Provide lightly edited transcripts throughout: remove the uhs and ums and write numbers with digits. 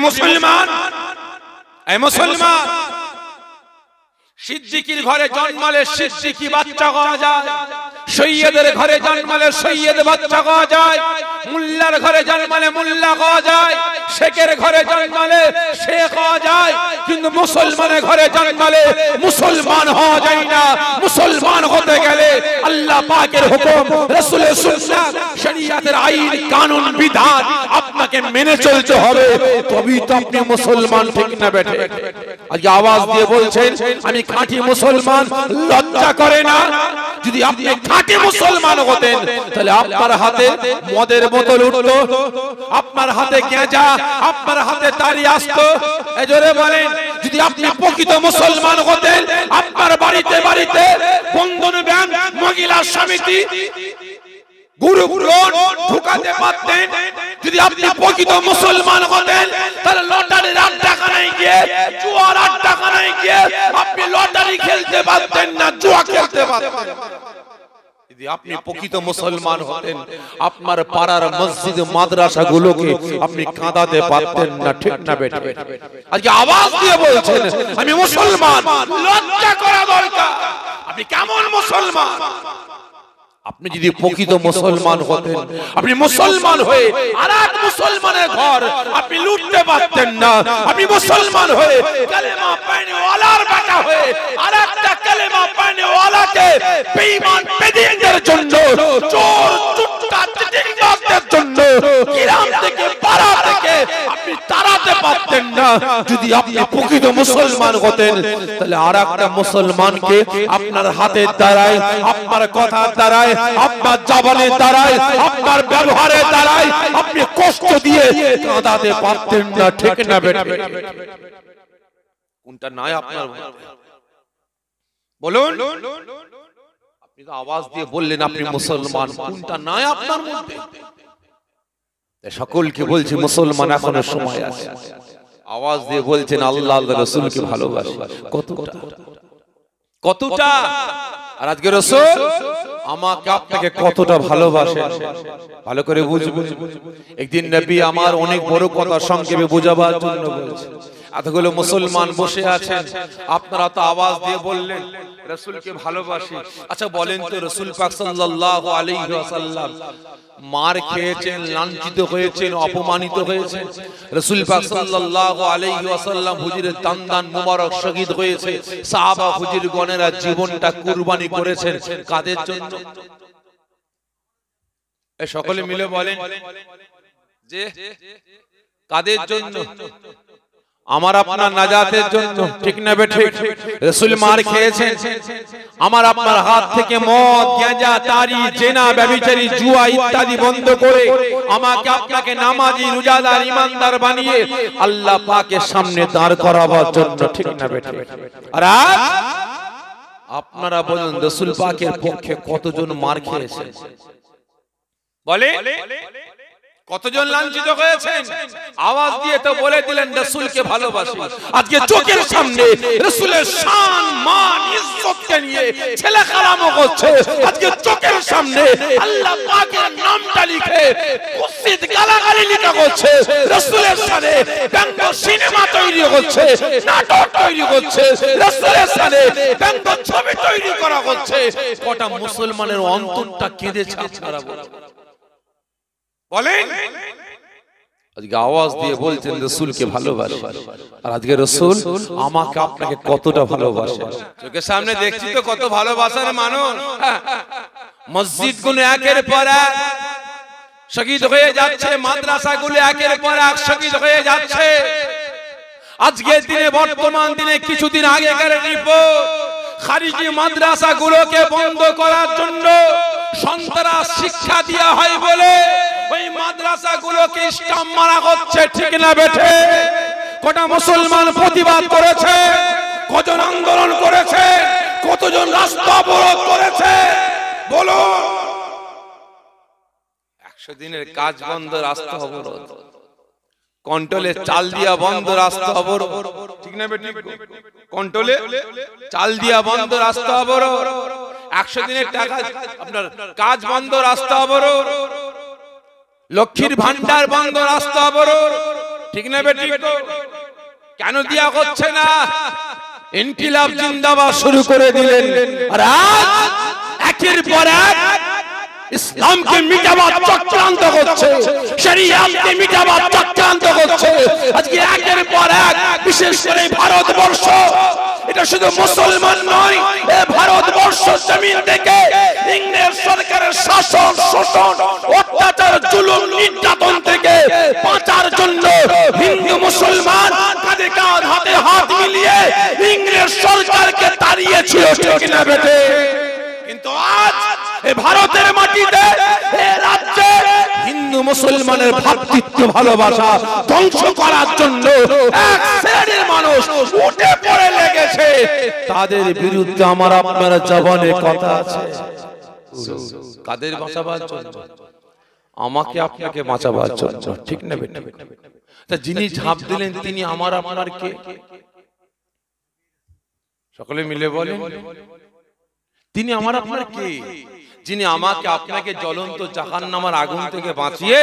মুসলমান, এই মুসলমান, সিদ্দিকীর ঘরে জন্মালে সিদ্দিকী বাচ্চা হওয়া যায়, সৈয়দের ঘরে জন্মালে সৈয়দ বাচ্চা হওয়া যায়, মুল্লার ঘরে জন্মালে মুল্লা হওয়া যায়, শেখের ঘরে জন্মালে শেখ হওয়া যায়, কিন্তু মুসলমানের ঘরে জন্মালে মুসলমান হওয়া যায় না। মুসলমান হতে গেলে আল্লাহ পাকের হুকুম, রাসূলের সুন্নাত, শরীয়তের আইন কানুন বিধান আপনাকে মেনে চলতে হবে, তবেই তো আপনি মুসলমান, ঠিক না বেঠে? আজকে আওয়াজ দিয়ে বলছেন আমি খাঁটি মুসলমান, লজ্জা করে না? যদি আপনি খাঁটি মুসলমান হতেন তাহলে আপনার হাতে মদের বোতল উঠতো, আপনার হাতে গেঁজা, আপনার হাতে তাড়ি আসতো। এই জোরে বলেন, যদি আপনি প্রকৃত মুসলমান হতেন আপনার বাড়িতে বাড়িতে বন্ধন ব্যাংক, মহিলা সমিতি, গ্রুপ লোন ঢুকাতে পারতেন। যদি আপনি প্রকৃত মুসলমান হতেন তাহলে লটারির আড্ডাখানায় গিয়ে, জুয়ার আড্ডাখানায় গিয়ে আপনি লটারি খেলতে পারতেন না, জুয়া খেলতে পারতেন। যদি আপনি প্রকৃত মুসলমান হতেন আপনার পাড়ার মসজিদ মাদ্রাসাগুলোকে আপনি কাঁদাতে পারতেন না, ঠিক না বেটা? আজকে আওয়াজ দিয়ে বলছেন আমি মুসলমান, লজ্জা করা দরকার। আপনি কেমন মুসলমান? আপনি যদি প্রকৃত মুসলমান হতেন, আপনি মুসলমান হয়ে আরেক মুসলমানের ঘর আপনি লুটতে পারতেন না। আপনি মুসলমান হয়ে কালেমা পায়নেওয়ালার বেটা হয়ে আরেকটা কালেমা পায়নেওয়ালাকে বেঈমান বেদিনদের জন্য, চোর চুট্টা চিটিংবাজদের জন্য গ্রাম থেকে পাড়া থেকে আপনি তাড়াতে পারতেন না। যদি আপনি প্রকৃত মুসলমান হতেন তাহলে আরেকটা মুসলমানকে আপনার হাতের দ্বারায়, আপনার কথার দ্বারায়, আপনার জবানের দ্বারায়, আপনার ব্যবহারের দ্বারায় আপনি কষ্ট দিয়ে কাঁদাতে পারতেন না, ঠিক না বেটা? কোনটা নাই আপনার? বলুন। আপনি তো আওয়াজ দিয়ে বললেন আপনি মুসলমান, কোনটা নাই আপনার মধ্যে? সকলকে বলছি মুসলমান এখনো সময় আছে। আওয়াজ দিয়ে বলছেন আল্লাহ আল্লাহ রাসূলকে ভালোবাসি। কতটা কতটা? আর আজকে রাসূল আমাকে আপনাকে কতটা ভালোবাসেন ভালো করে বুঝবেন। একদিন নবী আমার অনেক বড় কথা সংক্ষেপে বোঝাবার জন্য বলেছেন। এতগুলো মুসলমান বসে আছেন, আপনারা তো আওয়াজ দিয়ে বললেন রাসূলকে ভালোবাসি। আচ্ছা বলেন তো, রাসূল পাক সাল্লাল্লাহু আলাইহি ওয়াসাল্লাম মার খেয়েছেন, লাঞ্ছিত হয়েছেন, অপমানিত হয়েছেন। রাসূল পাক সাল্লাল্লাহু আলাইহি ওয়াসাল্লাম হুজুরের দান মুবারক শহীদ হয়েছে। সাহাবা হুজুরগণেরা জীবনটা কুরবানি করেছেন কাদের জন্য? এই সকলে মিলে বলেন যে কাদের জন্য? আমার আপনার নাজাতের জন্য, ঠিক না বেঠিক? রাসূল মার খেয়েছেন, আমার আপনার হাত থেকে মদ, গাঁজা, তারি, জেনা, ব্যভিচারী, জুয়া ইত্যাদি বন্ধ করে আমাকে আপনাকে নামাজি, রোজাদার, ঈমানদার বানিয়ে আল্লাহ পাকের সামনে দাঁড় করাবার জন্য, ঠিক না বেঠিক? আর আপনারা বলেন রাসূল পাকের পক্ষে কতজন মার খেয়েছেন? বলে কতজন লাঞ্ছিত হয়েছেন? আওয়াজ দিয়ে তো বলে দিলেন রাসূলকে ভালোবাসি। আজকে চোখের সামনে রাসূলের শান, মান, ইজ্জতকে নিয়ে ছেলে খারামো করছে। আজকে চোখের সামনে আল্লাহ পাকের নামটা লিখে কুৎসিত গালাগালি লেখা করছে। রাসূলের শানে ব্যঙ্গ সিনেমা তৈরি হচ্ছে, নাটক তৈরি হচ্ছে, রাসূলের শানে ব্যঙ্গ ছবি তৈরি করা হচ্ছে। কটা মুসলমানের অন্তরটা কেঁদেছে আপনারা বলেন? আজকে আওয়াজ দিয়ে বলছেন রাসূলকে ভালোবাসি। আর আজকে রাসূল আমাকে আপনাকে কতটা ভালোবাসে। চোখের সামনে দেখছি তো কত ভালোবাসার মানুষ। মসজিদগুলো একের পর এক শহীদ হয়ে যাচ্ছে, মাদ্রাসাগুলো একের পর এক শহীদ হয়ে যাচ্ছে। আজকের দিনে, বর্তমান দিনে, কিছুদিন আগেকার রিপোর্ট, খারিজি মাদ্রাসাগুলোকে বন্ধ করার জন্য সন্ত্রাস শিক্ষা দেওয়া হয় বলে ওই মাদ্রাসাগুলোকে স্টাম্প মারা হচ্ছে, ঠিক না বেঠে? কটা মুসলমান প্রতিবাদ করেছে, কজন আন্দোলন করেছে, কতজন রাস্তা অবরোধ করেছে বলো? 100 দিনের কাজ বন্ধ, রাস্তা অবরোধ। কন্ট্রোলে চাল দিয়া বন্ধ, রাস্তা অবরোধ, ঠিক না বেটি? কন্ট্রোলে চাল দিয়া বন্ধ, রাস্তা অবরোধ। 100 দিনের টাকা আপনার কাজ বন্ধ, রাস্তা অবরোধ। লক্ষ্মীর ভান্ডার বন্ধ, রাস্তা অবরোধ। ঠিক না বেটি? কেন দিয়া হচ্ছে না? ইনকিলাব জিন্দাবাদ শুরু করে দিলেন, আর আজ একের পর এক ইসলামকে মিটাবার চক্রান্ত হচ্ছে, শরিয়াতকে মিটাবার চক্রান্ত হচ্ছে। আজকে একের পর এক, বিশেষ করে ভারতবর্ষ, এটা শুধু মুসলমান নয়, এই ভারতবর্ষ জমিন থেকে ইংরেজ সরকারের শাসন, শোষণ, অত্যাচার, জুলুম, নির্যাতন থেকে বাঁচার জন্য হিন্দু মুসলমান কাঁধে কাঁধ, হাতে হাত মিলিয়ে ইংরেজ সরকারকে তাড়িয়েছিল, ঠিক না বেটে? কিন্তু আজ এই ভারতের মাটিতে, এই রাজ্যে হিন্দু মুসলমানের ভ্রাতৃত্ব ভালোবাসা ধ্বংস করার জন্য এক শ্রেণীর মানুষ উঠে পড়ে লেগেছে। তাদের বিরুদ্ধে আমার আপনার জবানে কথা আছে। কাদের বাঁচাবার জন্য? আমাকে আপনাকে বাঁচাবার জন্য, ঠিক না বেটা? তা যিনি ঝাঁপ দিলেন তিনি আমার আপনার কে? সকলে মিলে বলেন, তিনি আমার আপনার কে? যিনি আমাকে আপনাকে জ্বলন্ত জাহান্নামের আগুন থেকে বাঁচিয়ে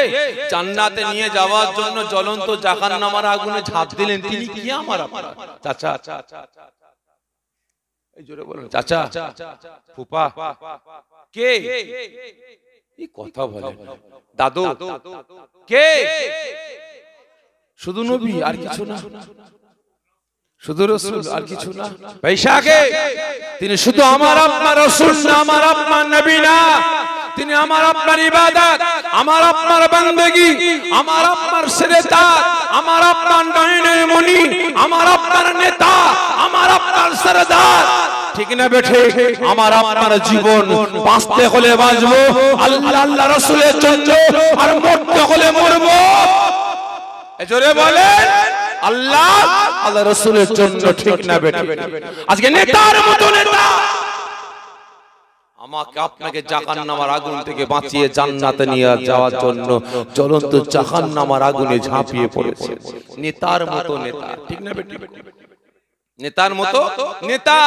জান্নাতে নিয়ে যাওয়ার জন্য জ্বলন্ত জাহান্নামের আগুনে ঝাঁপ দিলেন, তিনি কি আমার আপনার? চাচা, এই জোরে বলুন, চাচা, ফুপা, কে? এই কথা বলে দাদু, কে? শুধু নবী আর কিছু না, শুধু রাসূল আর কিছু না। পয়সাকে তিনি শুধু আমার আপনার রাসূল না, আমার আপনার নবী না, তিনি আমার আপনার ইবাদত, আমার আপনার বান্দেগী, আমার আপনার সিরাত, আমার আপনার ডাইনের মনি, আমার আপনার নেতা, আমার আপনার সরদার, ঠিক না বেঠে? আমার আপনার জীবন বাঁচতে হলে বাঁচবো আল্লাহ আল্লাহ রাসূলের জন্য, আর মরতে হলে মরবো জোরে বলেন আল্লাহ আল্লাহ রাসূলের জন্য, ঠিক না বেঠে? আজকে নেতার মতো নেতা আমাকে আপনাকে জাহান্নামের আগুন থেকে বাঁচিয়ে জান্নাতে নিয়ে যাওয়ার জন্য জ্বলন্ত জাহান্নামের আগুনে ঝাঁপিয়ে পড়েছে। নেতার মতো নেতা, ঠিক না বেটি? নেতার মতো নেতা।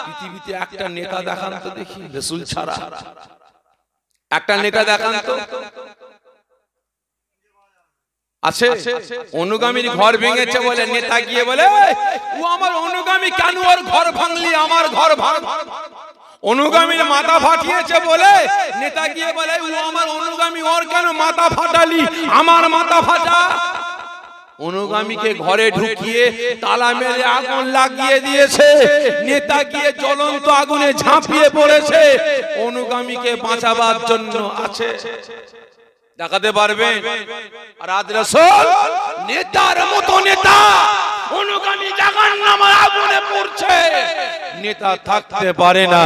পৃথিবীতে একটা নেতা দেখান তো দেখি, রাসূল ছাড়া একটা নেতা দেখান তো। আছে? অনুগামীর ঘর ভেঙেছে বলে নেতা গিয়ে বলে, ও আমার অনুগামী, কেন ওর ঘর ভাঙলি, আমার ঘর ভাঙ। অনুগামীর মাথা ফাটিয়েছে বলে নেতা গিয়ে বলে, ও আমার অনুগামী, ওর কেন মাথা ফাটালি, আমার মাথা ফাটা। অনুগামীকে ঘরে ঢুকিয়ে তালা মেরে আগুন লাগিয়ে দিয়েছে, নেতা গিয়ে জ্বলন্ত আগুনে ঝাঁপিয়ে পড়েছে অনুগামীকে বাঁচাবার জন্য। আছে? দেখাতে পারবে? আর আজ রাসূল নেতার মতো নেতা, অনুগামী জাহান্নামের আগুনে পড়ছে, নেতা থাকতে পারে না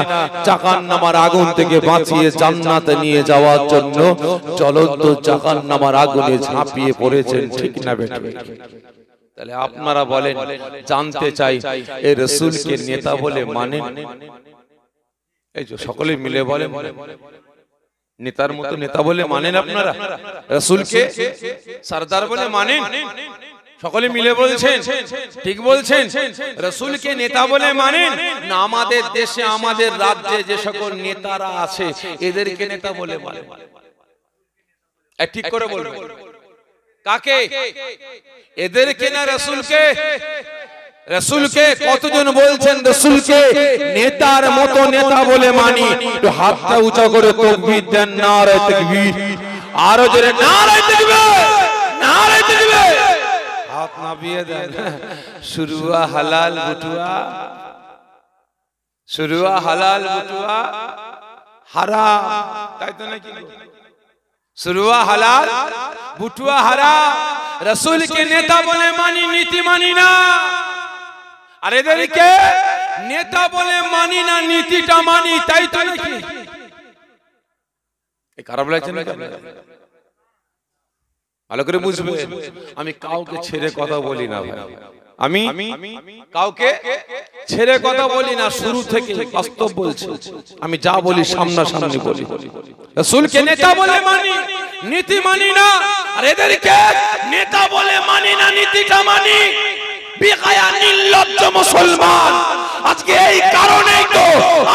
জাহান্নামের আগুন থেকে বাঁচিয়ে জান্নাতে নিয়ে যাওয়ার জন্য জ্বলন্ত জাহান্নামের আগুনে ঝাঁপিয়ে পড়েছেন, ঠিক না বেটা? তাহলে আপনারা বলেন, জানতে চাই এই রাসূলকে নেতা বলে মানেন? এই যে সকলে মিলে বলেন, নেতার মতো নেতা বলে মানেন আপনারা? রাসূলকে সরদার বলে মানেন? সকলে মিলে বলছেন, ঠিক বলছেন? রাসূলকে নেতা বলে মানেন না? আমাদের দেশে, আমাদের রাজ্যে যে সকল নেতারা আছে এদেরকে নেতা বলে মানেন? ঠিক করে বলবেন, কাকে? এদেরকে না রাসূলকে? রাসূলকে কতজন বলছেন রাসূলকে নেতার মতো নেতা বলে মানি? তো হাতটা উঁচা করে তাকবীর দেন, নারে তাকবীর, আরো জোরে নারে তাকবীর, নারে তাকবীর, হাত নামিয়ে দেন। শুরুয়া হালাল বুটুয়া, শুরুয়া হালাল বুটুয়া হারাম, তাই তো নাকি? শুরুয়া হালাল বুটুয়া হারাম। রাসূলকে নেতা বলে মানি, নীতি মানি না। আর এদেরকে নেতা বলে মানি না, নীতিটা মানি, তাই তো নাকি? খারাপ লাগছে না? ভালো করে বুঝবে, আমি কাউকে ছেড়ে কথা বলি না ভাই, আমি কাউকে ছেড়ে কথা বলি না, শুরু থেকে বাস্তব বলছি। আমি যা বলি সামনাসামনি বলি। রাসূলকে নেতা বলে মানি, নীতি মানি না। আর এদেরকে নেতা বলে মানি না, নীতিটা মানি। বেগায়া নির্লজ্জ মুসলমান। আজকে এই কারণেই তো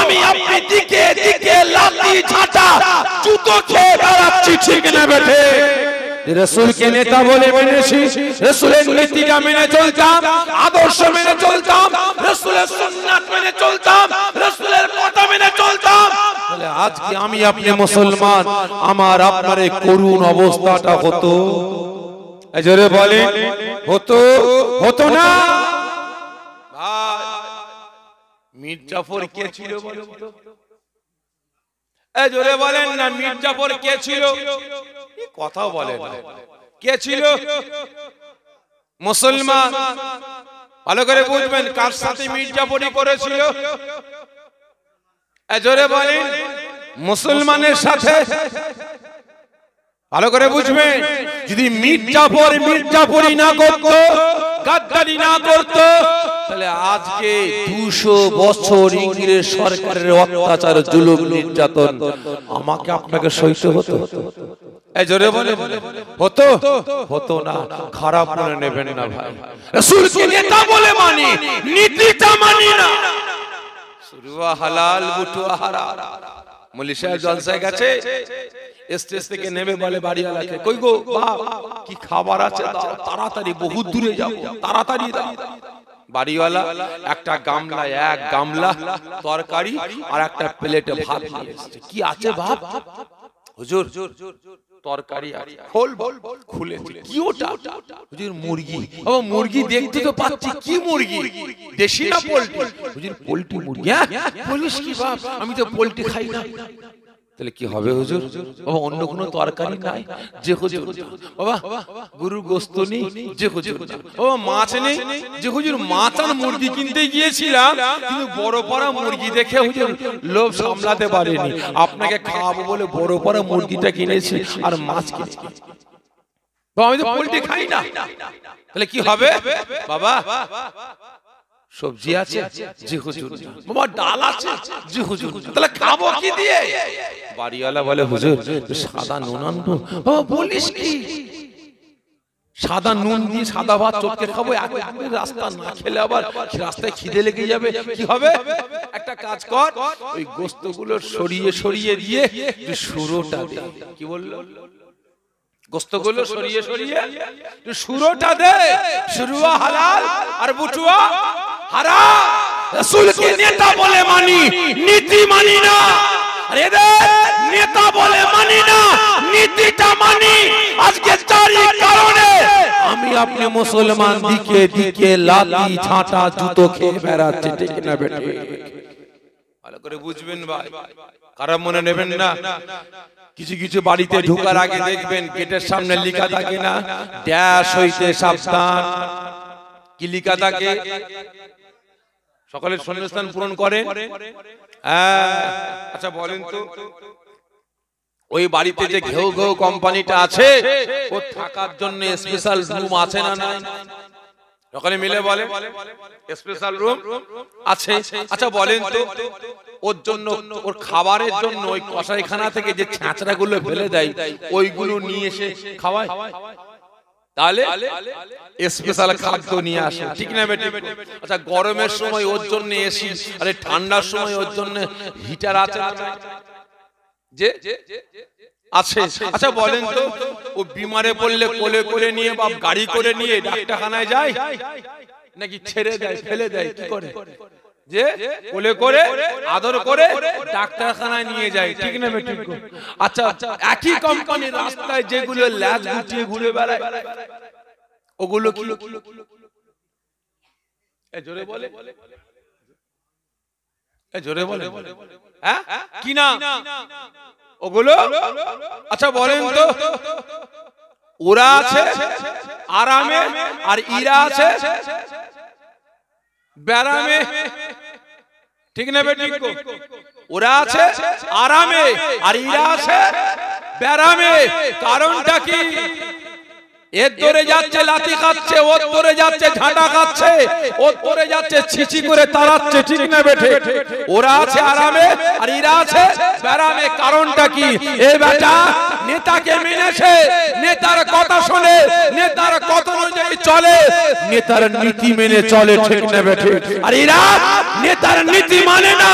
আমি আপনি দিকে দিকে লাঠি ঝাঁটা জুতো খেয়ে বেড়াচ্ছি, ঠিক না বেঠে? রাসূলকে নেতা বলে মেনেছি, রাসূলের নীতিটা মেনে চলতাম, আদর্শ মেনে চলতাম, রাসূলের সুন্নাত মেনে চলতাম, রাসূলের কথা মেনে চলতাম, তাহলে আজকে আমি আপনি মুসলমান, আমার আপনার এই করুণ অবস্থাটা হতো? জোরে বলে হতো? হতো না? ভাই মীর জাফর কে ছিল বলুন তো? জোরে বলেন না, মীর জাফর কে ছিল? কথাও বলেন কে ছিল? মুসলমান। ভালো করে বুঝবেন কার সাথে মীর জাফরই করেছিল। জোরে বলেন মুসলমানের সাথে। ভালো করে বুঝবেন, যদি মীর জাফরই না করতো, গাদ্দারি না করতো, তাহলে আজকে 200 বছর ইংরেজ সরকারের অত্যাচার, জুলুম, নির্যাতন আমাকে আপনাকে সইতে হতো? জোরে বলে হতো? হতো না। খারাপ মনে নেবেন না ভাই, রাসূলকে নেতা বলে মানি, নীতিটা মানি না। সুরুয়া হালাল, বুটুয়া হারাম। মৌলী সাহেব জলসায় গেছে, স্টেজ থেকে নেমে বলে বাড়িওয়ালাকে, কই গো বাপ, কি খাবার আছে দাও, তাড়াতাড়ি, বহুত দূরে যাব, তাড়াতাড়ি দাও। বাড়িওয়ালা একটা গামলা, এক গামলা তরকারি আর একটা প্লেটে ভাত নিয়ে এসেছে। কি আছে বাপ? হুজুর তরকারি আছে। খোল, খুলে কি ওটা? হুজুর মুরগি। ও মুরগি দেখতে তো পাচ্ছি, কি মুরগি? দেশি না পোল্ট্রি? হুজুর পোল্ট্রি মুরগি। হ্যাঁ বলিস কি বাপ, আমি তো পোল্ট্রি খাই না। তাহলে কি হবে হুজুর? বাবা অন্য কোনো তরকারি নাই? যে হুজুর। বাবা গরুর গোশত নেই? যে হুজুর। বাবা মাছ নেই? যে হুজুর। মাছ আর মুরগি কিনতে গিয়েছিলাম, কিন্তু বড় পাড়া মুরগি দেখে হুজুর লোভ সামলাতে পারিনি, আপনাকে খাওয়াবো বলে বড় পাড়া মুরগিটা কিনেছি আর মাছ কিনেছি। বাবা আমি তো পোল্ট্রি খাই না। তাহলে কি হবে বাবা? সবজি আছে? জি হুজুর। বাবা ডাল আছে? জি হুজুর। তাহলে খাবো কি দিয়ে? বাড়িওয়ালা বলে হুজুর সাদা নুন আনবো। বাবা বলিস কি? সাদা নুন দিয়ে সাদা ভাত চটকে খাবো? রাস্তা না খেলে আবার রাস্তায় খিদে লেগে যাবে, কি হবে? একটা কাজ কর, ওই গোশতগুলো সরিয়ে সরিয়ে দিয়ে সুরোটা দে। কি বললো? গোশতগুলো সরিয়ে সরিয়ে সুরোটা দে। সুরুয়া হালাল আর বুটুয়া হারাম। রাসূলকে নেতা বলে মানি, নীতি মানি না। আরে নেতা বলে মানি না, নীতিটা মানি। আজকে চারি কারণে আমি আপনি মুসলমান দিকে দিকে লাঠি ঝাঁটা জুতো খেয়ে বেড়াচ্ছি, ঠিক না বেটে? ভালো করে বুঝবেন ভাই, খারাপ মনে নেবেন না। কিছু কিছু বাড়িতে ঢোকার আগে দেখবেন গেটের সামনে লেখা থাকে না, ড্যাশ হইতে সাবধান। কি লেখা থাকে? সকলের শূন্যস্থান পূরণ করেন। আচ্ছা বলেন তো, ওই বাড়িতে যে ঘেউ ঘেউ কোম্পানিটা আছে, ও থাকার জন্য স্পেশাল রুম আছে না নাই? সকলে মিলে বলে স্পেশাল রুম আছে। আচ্ছা বলেন তো, ওর জন্য, ওর খাবারের জন্য ওই কসাইখানা থেকে যে ছাঁচড়া গুলো ফেলে দেয়, ওইগুলো নিয়ে এসে খাওয়ায়? তাহলে স্পেশাল খাদ্য নিয়ে আসে, ঠিক না বেটি? আচ্ছা গরমের সময় ওর জন্য এসি, আরে ঠান্ডার সময় ওর জন্য হিটার আছে না? যে আছে। আচ্ছা বলেন তো, ও বিমারে পড়লে কোলে করে নিয়ে বা গাড়ি করে নিয়ে ডাক্তারখানায় যায় নাকি ছেড়ে দেয়, ফেলে দেয়? কি করে? যে কোলে করে আদর করে ডাক্তারখানায় নিয়ে যায়, ঠিক না বেটি? আচ্ছা একই কোম্পানির রাস্তায় যেগুলো ল্যাজ গুটিয়ে ঘুরে বেড়ায়, ওগুলো কি? জোরে বলে, জোরে বলে, হ্যাঁ কি না ওগুলো? আচ্ছা বলেন তো, ওরা আছে আরামে আর ইরা আছে ব্যারামে, ঠিক না বেটি? ওরা আছে আরামে আর ইরা আছে ব্যারামে। কারণটা কি? এর ধরে যাচ্ছে লাঠি খাচ্ছে, ওর ধরে যাচ্ছে ঝাঁটা খাচ্ছে, ওর ধরে যাচ্ছে ছিচি করে তাড়াচ্ছে, ঠিক না বেটে? ওরা আছে আরামে আর ইরা আছে ব্যারামে। কারণটা কি? এ বেটা নেতাকে মেনেছে, নেতার কথা শুনে, নেতার কথা অনুযায়ী চলে, নেতার নীতি মেনে চলে, ঠিক না বেটে? আর ইরা নেতার নীতি মানে না,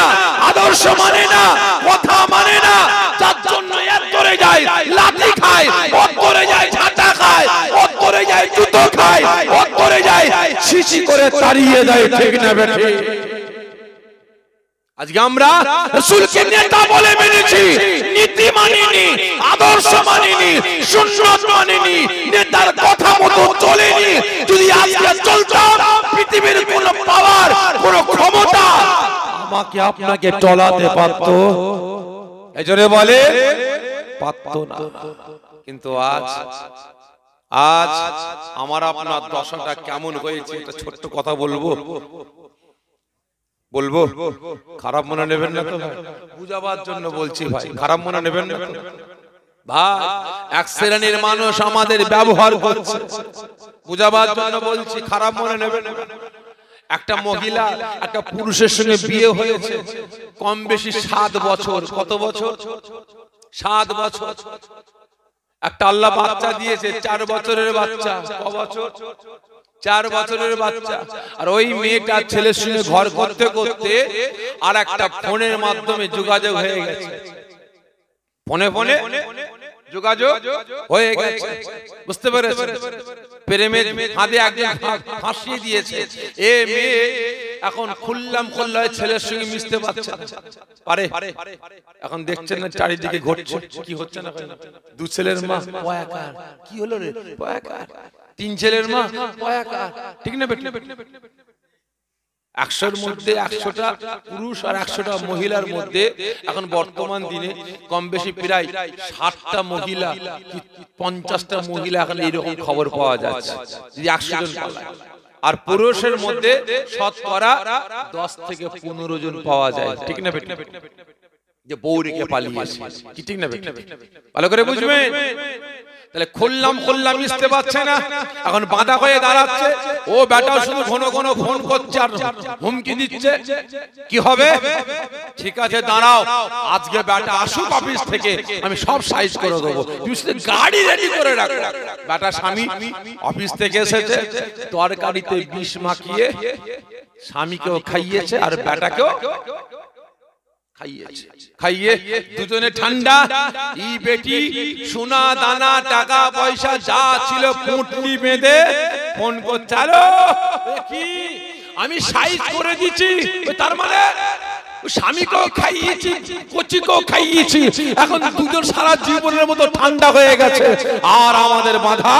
আদর্শ মানে না, কথা মানে না, যার জন্য এর ধরে যায় লাঠি খায়, ওর ধরে যায় ঝাঁটা যায় জুতো খায় অন্তরে যায় শিশি করে তাড়িয়ে দেয় ঠিক না বেঠে আজকে আমরা রাসূলকে নেতা বলে মেনেছি নীতি মানিনি আদর্শ মানিনি সুন্নাত মানিনি নেতার কথা মতো চলেনি যদি আজকে চলতাম পৃথিবীর কোন পাওয়ার কোন ক্ষমতা আমাকে আপনাকে টলাতে পারত এজন্য বলে পারত না কিন্তু আজ আমার আপনার দশাটা কেমন হয়েছে এটা ছোট্ট কথা বলবো খারাপ মনে নেবেন না তো বুঝাবার জন্য বলছি ভাই খারাপ মনে নেবেন না তো ভাই এক শ্রেণীর মানুষ আমাদের ব্যবহার করছে বুঝাবার জন্য বলছি খারাপ মনে নেবেন না একটা মহিলা একটা পুরুষের সঙ্গে বিয়ে হয়েছে কম বেশি 7 বছর কত বছর 7 বছর একটা আল্লাহ বাচ্চা দিয়েছে 4 বছরের বাচ্চা ক বছর 4 বছরের বাচ্চা আর ওই মেয়েটা ছেলের সঙ্গে ঘর করতে করতে আর একটা ফোনের মাধ্যমে যোগাযোগ হয়ে গেছে ফোনে যোগাযোগ হয়ে গেছে বুঝতে পেরেছেন প্রেমের ফাঁদে একজন ফাঁসিয়ে দিয়েছে এ মেয়ে এখন খুল্লায় ছেলের সঙ্গে মিশতে পারে এখন দেখছেন না চারিদিকে ঘটছে কি হচ্ছে না দু ছেলের মা পয়াকার কি হলো রে পয়াকার 3 ছেলের মা পয়াকার ঠিক না বেটা 100-র মধ্যে 100টা পুরুষ আর 100টা মহিলার মধ্যে এখন বর্তমান দিনে কম বেশি প্রায় 60টা মহিলা কি 50টা মহিলা এখন এইরকম খবর পাওয়া যাচ্ছে যদি 100 জন পালায় আর পুরুষের মধ্যে শতকরা 10 থেকে 15 জন পাওয়া যায় ঠিক না বেটা যে বউ রেখে পালিয়েছে কি ঠিক না বেটা ভালো করে বুঝবেন তাহলে খুললাম মিশতে পারছে না এখন বাঁধা হয়ে দাঁড়াচ্ছে ও বেটা শুধু ঘন ঘন ফোন করছে আর হুমকি দিচ্ছে কি হবে ঠিক আছে দাঁড়াও আজকে বেটা আসুক অফিস থেকে আমি সব সাইজ করে দেবো তুমি শুধু গাড়ি রেডি করে রাখো বেটা স্বামী অফিস থেকে এসেছে তরকারিতে বিষ মাখিয়ে স্বামীকেও খাইয়েছে আর বেটাকেও খাইয়ে দুজনে ঠান্ডা ই বেটি সোনা দানা টাকা পয়সা যা ছিল পুঁটলি বেঁধে ফোন করছে হ্যালো কি আমি সাইজ করে দিচ্ছি তার মানে স্বামীকেও খাইয়েছি কচিকেও খাইয়েছি এখন দুজন সারা জীবনের মতো ঠান্ডা হয়ে গেছে আর আমাদের বাধা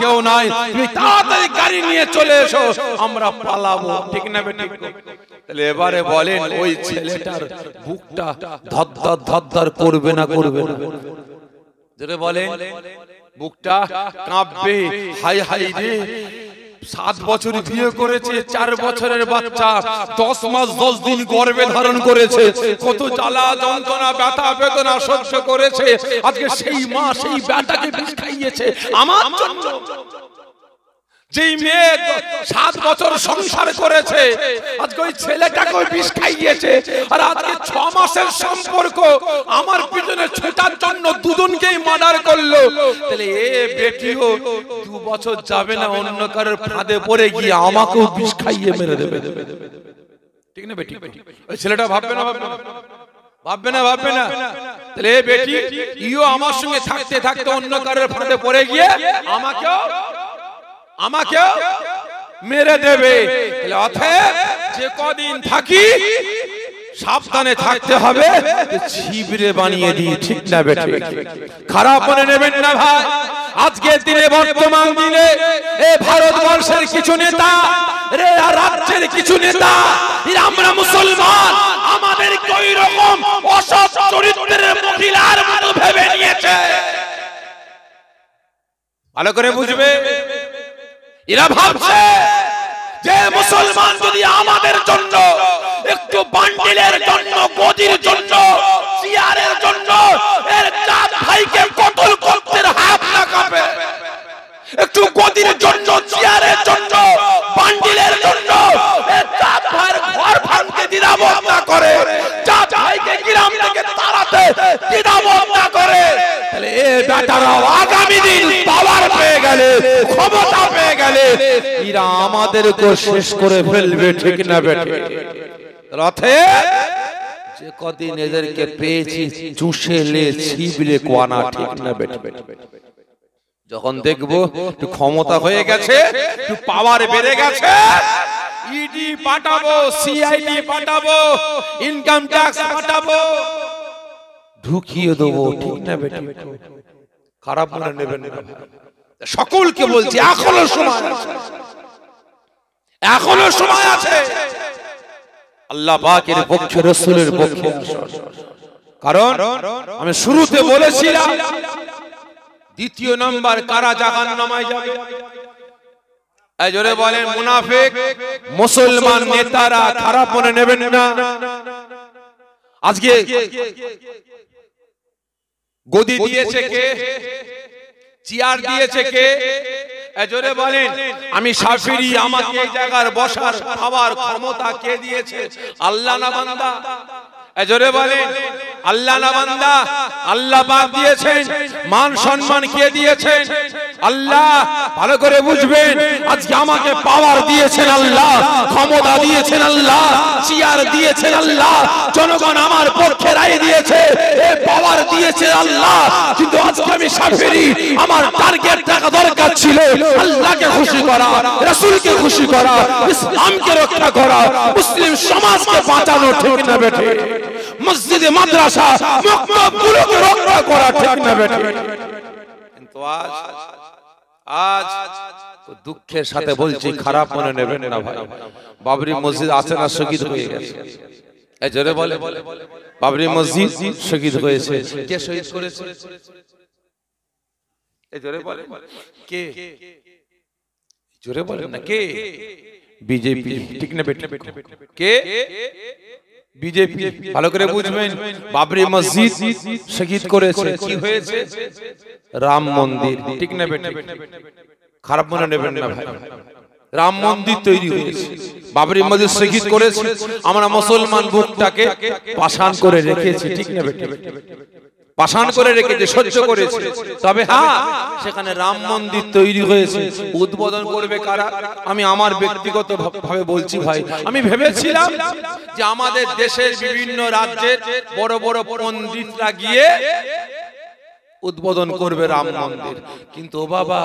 কেউ নাই তুমি তাড়াতাড়ি গাড়ি নিয়ে চলে এসো আমরা পালাবো ঠিক না বেটি তাহলে এবারে বলেন ওই ছেলেটার বুকটা ধর করবে না যেটা বলেন বুকটা কাঁপবে হাই রে 7 বছর বিয়ে করেছে 4 বছরের বাচ্চা 10 মাস 10 দিন গর্ভে ধারণ করেছে কত জ্বালা যন্ত্রণা ব্যথা বেদনা সহ্য করেছে আজকে সেই মা সেই বেটাকে বিষ খাইয়েছে আমার জন্য যেই মেয়ে 7 বছর সংসার করেছে আজকে ওই ছেলেটাকে বিষ খাইয়েছে আর আজকে 6 মাসের সম্পর্ক আমার পিছনে ছোটার জন্য দুজনকেই মার্ডার করলো তাহলে এ বেটিও 2 বছর যাবে না অন্য কারোর ফাঁদে পড়ে গিয়ে আমাকেও বিষ খাইয়ে মেরে দেবে ঠিক না বেটি ওই ছেলেটা ভাববে না তাহলে এ বেটি ইও আমার সঙ্গে থাকতে অন্য কারোর ফাঁদে পড়ে গিয়ে আমাকে মেরে দেবে তাহলে অতএব যে কদিন থাকি সাবধানে থাকতে হবে ছিবড়ে বানিয়ে দিই ঠিক না বেটি খারাপ মনে নেবেন না ভাই আজকের দিনে বর্তমান দিনে এই ভারতবর্ষের কিছু নেতা রে রাজ্যের কিছু নেতা আমরা মুসলমান আমাদের কই রকম অসৎ চরিত্রের মহিলার মতো ভেবে নিয়েছে ভালো করে বুঝবে এরা ভাবছে যে মুসলমান যদি আমাদের জন্য একটু বান্ডিলের জন্য গদির জন্য চেয়ারের জন্য এর জাত ভাইকে কতল করতে হাত না কাঁপে একটু গদির জন্য চেয়ারের জন্য বান্ডিলের জন্য এর জাত ভাইয়ের ঘর ভাঙতে দ্বিধাবোধ না করে জাত ভাইকে গ্রাম থেকে তাড়াতে দ্বিধাবোধ না করে তাহলে এই বেটারা আগামী দিন পাওয়ার পেয়ে গেলে ক্ষমতা পেয়ে গেলে এরা আমাদেরকে শেষ করে ফেলবে ঠিক না বেটি রথে যে কদিন এদেরকে পেয়েছি চুষে লে ছিবলে কোয়ানা ঠিক না বেটি যখন দেখবো একটু ক্ষমতা হয়ে গেছে, একটু পাওয়ার বেড়ে গেছে, ইডি পাঠাবো, সিআইডি পাঠাবো, ইনকাম ট্যাক্স পাঠাবো, ঢুকিয়ে দেবো। ঠিক না বেটা? খারাপ মনে নেবেন না। সকলকে বলছি এখনো সময় আছে, এখনো সময় আছে। আল্লাহ পাকের পক্ষে, রাসূলের পক্ষে। কারণ আমি শুরুতে বলেছিলাম দ্বিতীয় নাম্বার কারা জাহান্নামে যাবে। এই জোরে বলেন মুনাফিক, মুসলমান নেতারা। খারাপ মনে নেবেন না। আজকে গদি দিয়েছে কে? চেয়ার দিয়েছে কে? জোরে বলেন। আমি শাফিঈ, আমাকে এই জায়গার বসার খাওয়ার ক্ষমতা কে দিয়েছে? আল্লাহ না বান্দা? জোরে বলেন আল্লাহ না বান্দা? আল্লাহ পাক দিয়েছেন। মান সম্মান কে দিয়েছেন? আল্লাহ। ভালো করে বুঝবেন, আজকে আমাকে পাওয়ার দিয়েছেন আল্লাহ, ক্ষমতা দিয়েছেন আল্লাহ, চেয়ার দিয়েছেন আল্লাহ, জনগণ আমার পক্ষে রায় দিয়েছে, এই পাওয়ার দিয়েছে আল্লাহ। কিন্তু আজকে আমি শাফিঈ, আমার টার্গেট থাকা দরকার ছিল আল্লাহকে খুশি করা, রাসূলকে খুশি করা, ইসলামকে রক্ষা করা, মুসলিম সমাজকে বাঁচানো। ঠিক না বেঠে? মসজিদে মাদ্রাসা মক্তবগুলোকে রক্ষা করা। ঠিক না বেঠে? কিন্তু আজ দুঃখের সাথে বলছি, খারাপ মনে নেবেন না ভাই, বাবরি মসজিদ আছে না শহীদ হয়ে গেছে। এই জোরে বলে, বাবরি মসজিদ শহীদ হয়েছে। কে শহীদ করেছে? এই জোরে বলে কে? জোরে বলেন না কে? বিজেপি। ঠিক না বেটা? কে? বিজেপি। ভালো করে বুঝবেন, বাবরি মসজিদ শহীদ করেছে। কি হয়েছে? রাম মন্দির। ঠিক না বেটা? খারাপ মনে নেবেন না ভাই, রাম মন্দির তৈরি হয়েছে, বাবরি মসজিদ শহীদ করেছে। আমরা মুসলমান বুকটাকে পাষাণ করে রেখেছি। ঠিক না বেটা? পাষাণ করে রেখেছে, সহ্য করেছে। তবে হ্যাঁ, সেখানে রাম মন্দির তৈরি হয়েছে। উদ্বোধন করবে কারা? আমি আমার ব্যক্তিগত ভাবে বলছি ভাই, আমি ভেবেছিলাম যে আমাদের দেশের বিভিন্ন রাজ্যের বড় বড় পণ্ডিতরা গিয়ে উদ্বোধন করবে রাম মন্দির। কিন্তু ও বাবা,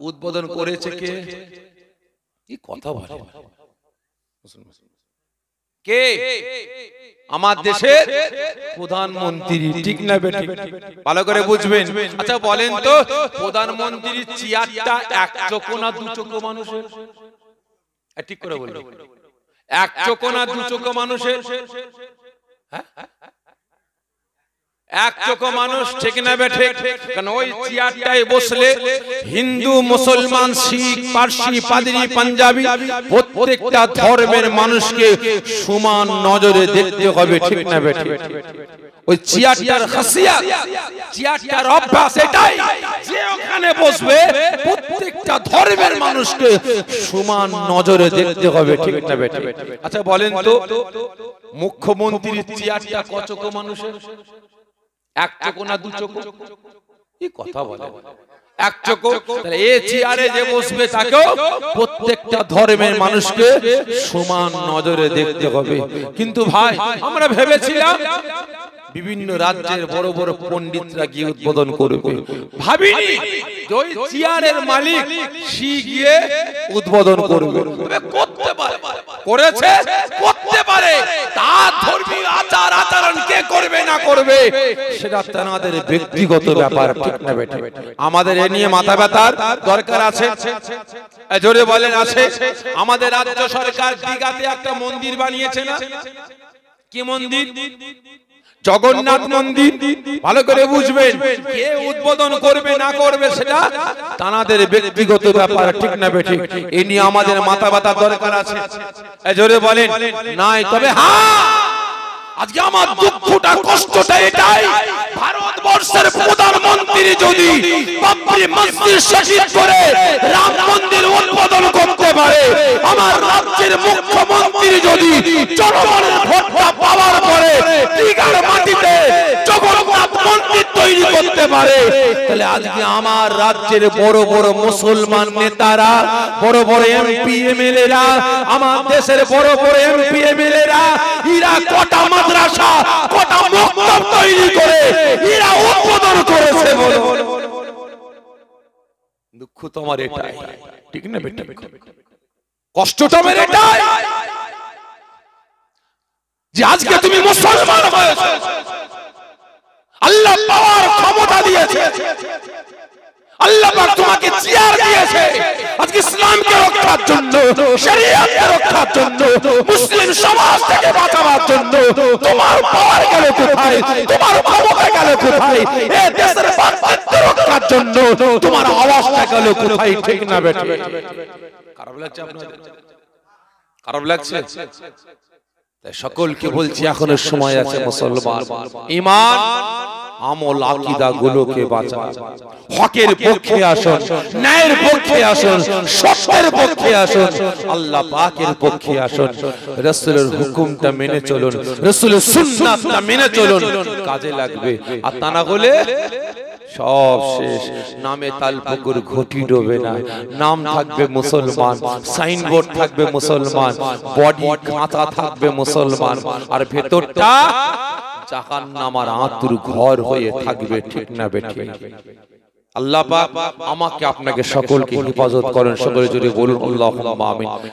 উদ্বোধন করেছে কে? কি কথা বলে কে? আমার দেশের প্রধানমন্ত্রী। ঠিক না বেটি? ভালো করে বুঝবেন। আচ্ছা বলেন তো, প্রধানমন্ত্রীর চেয়ারটা এক চোখো না দু চোখো মানুষের? ঠিক করে বলুন, এক চোখো না দু চোখো মানুষের? এক চোখো মানুষ। ঠিক না বেঠে? কারণ ওই চেয়ারটায় বসলে হিন্দু, মুসলমান, শিখ, পারসি, পাদ্রী, পাঞ্জাবি প্রত্যেকটা ধর্মের মানুষকে সমান নজরে দেখতে হবে। ঠিক না বেঠে? ওই চেয়ারটার খাসিয়াত, চেয়ারটার অভ্যাস এটাই যে ওখানে বসবে প্রত্যেকটা ধর্মের মানুষকে সমান নজরে দেখতে হবে। ঠিক না বেঠে? আচ্ছা বলেন তো, মুখ্যমন্ত্রীর চেয়ারটা কত চোখো মানুষের? এক চোখো না দু চোখো? কি কথা বলে? এক চোখো। তাহলে এই চেয়ারে যে বসবে তাকেও প্রত্যেকটা ধর্মের মানুষকে সমান নজরে দেখতে হবে। কিন্তু ভাই, আমরা ভেবেছিলাম বিভিন্ন রাজ্যের বড় বড় পণ্ডিতরা গিয়ে উদ্বোধন করবে। ভাবিনি ওই চেয়ারের মালিক সে গিয়ে উদ্বোধন করবে। করতে পারে, করেছে, করতে পারে। তার ধর্মীয় আচার আচরণ কে করবে না করবে সেটা তাদের ব্যক্তিগত ব্যাপার। ঠিক না বেটা? আমাদের এ নিয়ে মাথা ব্যথার দরকার আছে? জোরে বলেন আছে? আমাদের রাজ্য সরকার দীঘাতে একটা মন্দির বানিয়েছে না? কি মন্দির? জগন্নাথ মন্দির। ভালো করে বুঝবেন, কে উদ্বোধন করবে না করবে সেটা তাদের ব্যক্তিগত ব্যাপার। ঠিক না বেঠিক? এই নিয়ে আমাদের মাথা ব্যথার দরকার আছে? জোরে বলেন নাই। তবে হ্যাঁ, আজকে আমার দুঃখটা, কষ্টটা এটাই, ভারতবর্ষের প্রধানমন্ত্রী যদি বাবরি মসজিদ শহীদ করে রাম মন্দির উদ্বোধন করতে পারে, আমার রাজ্যের মুখ্যমন্ত্রী যদি জনগণের ভোটটা পাওয়ার পরে দীঘার মাটিতে জগন্নাথ মন্দির তৈরি করতে পারে, তাহলে আজকে আমার রাজ্যের বড় বড় মুসলমান নেতারা, বড় বড় এমপি এমএলএরা, আমার দেশের বড় বড় এমপি এমএলএরা, এরা কটা মাদ্রাসা, কটা মক্তব তৈরি করে এরা উদ্বোধন করেছে। বলো দুঃখ তো আমার এটাই, ঠিক না বেটা? কষ্টটা আমার এটাই যে আজকে তুমি মুসলমান হয়েছো, আল্লাহ পাওয়ার ক্ষমতা দিয়েছে, আল্লাহ পাক তোমাকে চেয়ার দিয়েছে আজকে ইসলামকে রক্ষার জন্য, শরীয়তকে রক্ষার জন্য, মুসলিম সমাজ থেকে বাঁচাবার জন্য। তোমার পাওয়ার গেল কোথায়? তোমার ক্ষমতা গেল কোথায়? এই দেশের বাঁচাতে রক্ষার জন্য তোমার আওয়াজটা গেল কোথায়? ঠিক না বেটা? খারাপ লাগছে আপনাদের? খারাপ লাগছে? তাই সকলকে বলছি এখনো সময় আছে মুসলমান, ঈমান আমল আকীদা গুলোকে বাঁচান, হকের পক্ষে আসুন, ন্যায়ের পক্ষে আসুন, সত্যের পক্ষে আসুন, আল্লাহ পাকের পক্ষে আসুন, রাসূলের হুকুমটা মেনে চলুন, রাসূলের সুন্নাতটা মেনে চলুন, কাজে লাগবে। আর তা না হলে সব শেষ। নামে তালপুকুর ঘটি ডোবে না, নাম থাকবে মুসলমান, সাইনবোর্ড থাকবে মুসলমান, বডি কাঁচা থাকবে মুসলমান, আর ভেতরটা জাহান্নামের আঁতুর ঘর হয়ে থাকবে। ঠিক না বেঠিক? আল্লাহ পাক আমাকে আপনাকে সকলকে হেফাজত করেন। সকলে জোরে বলুন আল্লাহুম্মা আমিন।